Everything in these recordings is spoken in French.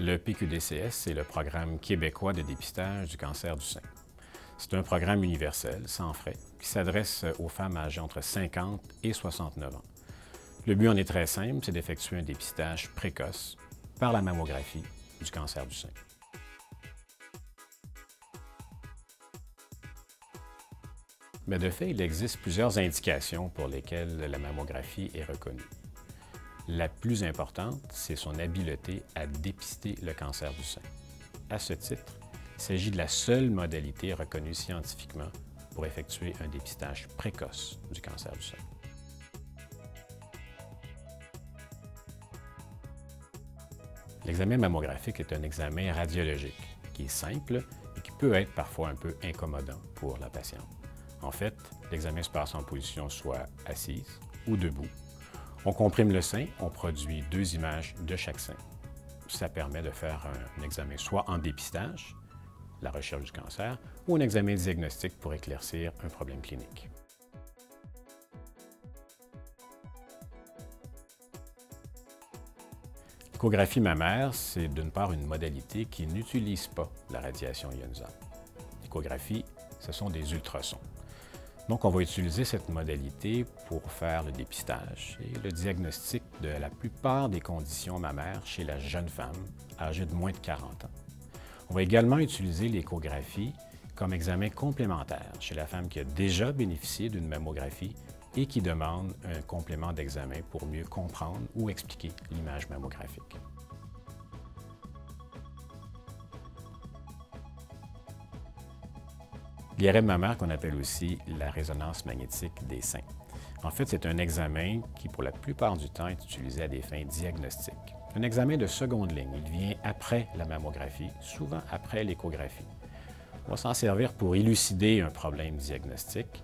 Le PQDCS, c'est le Programme québécois de dépistage du cancer du sein. C'est un programme universel, sans frais, qui s'adresse aux femmes âgées entre 50 et 69 ans. Le but en est très simple, c'est d'effectuer un dépistage précoce par la mammographie du cancer du sein. Mais de fait, il existe plusieurs indications pour lesquelles la mammographie est reconnue. La plus importante, c'est son habileté à dépister le cancer du sein. À ce titre, il s'agit de la seule modalité reconnue scientifiquement pour effectuer un dépistage précoce du cancer du sein. L'examen mammographique est un examen radiologique qui est simple et qui peut être parfois un peu incommodant pour la patiente. En fait, l'examen se passe en position soit assise ou debout. On comprime le sein, on produit 2 images de chaque sein. Ça permet de faire un examen soit en dépistage, la recherche du cancer, ou un examen diagnostique pour éclaircir un problème clinique. L'échographie mammaire, c'est d'une part une modalité qui n'utilise pas la radiation ionisante. L'échographie, ce sont des ultrasons. Donc, on va utiliser cette modalité pour faire le dépistage et le diagnostic de la plupart des conditions mammaires chez la jeune femme âgée de moins de 40 ans. On va également utiliser l'échographie comme examen complémentaire chez la femme qui a déjà bénéficié d'une mammographie et qui demande un complément d'examen pour mieux comprendre ou expliquer l'image mammographique. L'IRM mammaire, qu'on appelle aussi la résonance magnétique des seins. En fait, c'est un examen qui, pour la plupart du temps, est utilisé à des fins diagnostiques. Un examen de seconde ligne, il vient après la mammographie, souvent après l'échographie. On va s'en servir pour élucider un problème diagnostique,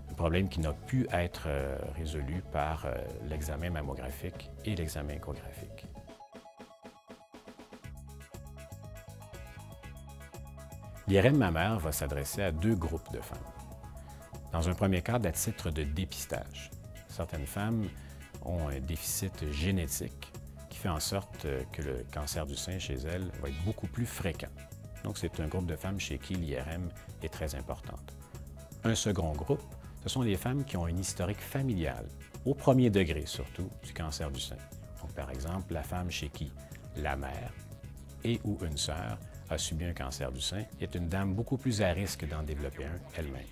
un problème qui n'a pu être résolu par l'examen mammographique et l'examen échographique. L'IRM mammaire va s'adresser à 2 groupes de femmes. Dans un premier cadre, à titre de dépistage. Certaines femmes ont un déficit génétique qui fait en sorte que le cancer du sein chez elles va être beaucoup plus fréquent. Donc, c'est un groupe de femmes chez qui l'IRM est très importante. Un second groupe, ce sont les femmes qui ont une historique familiale, au premier degré surtout, du cancer du sein. Donc, par exemple, la femme chez qui la mère et ou une sœur a subi un cancer du sein est une dame beaucoup plus à risque d'en développer un elle-même.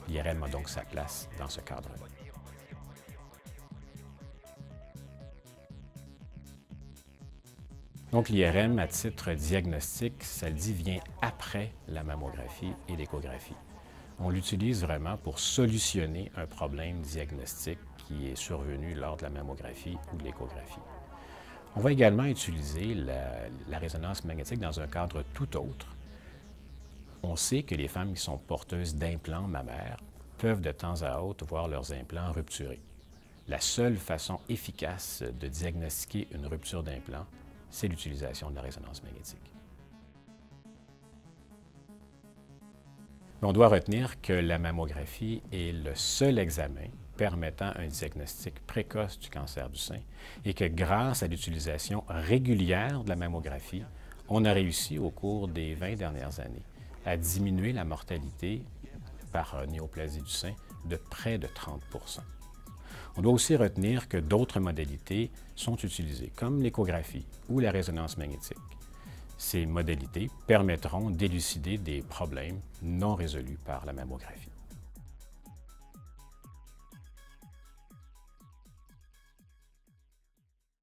L'IRM a donc sa place dans ce cadre-là. Donc l'IRM, à titre diagnostique, ça le dit, vient après la mammographie et l'échographie. On l'utilise vraiment pour solutionner un problème diagnostique qui est survenu lors de la mammographie ou de l'échographie. On va également utiliser la résonance magnétique dans un cadre tout autre. On sait que les femmes qui sont porteuses d'implants mammaires peuvent de temps à autre voir leurs implants rupturés. La seule façon efficace de diagnostiquer une rupture d'implant, c'est l'utilisation de la résonance magnétique. On doit retenir que la mammographie est le seul examen permettant un diagnostic précoce du cancer du sein et que grâce à l'utilisation régulière de la mammographie, on a réussi au cours des 20 dernières années à diminuer la mortalité par néoplasie du sein de près de 30 %. On doit aussi retenir que d'autres modalités sont utilisées, comme l'échographie ou la résonance magnétique. Ces modalités permettront d'élucider des problèmes non résolus par la mammographie.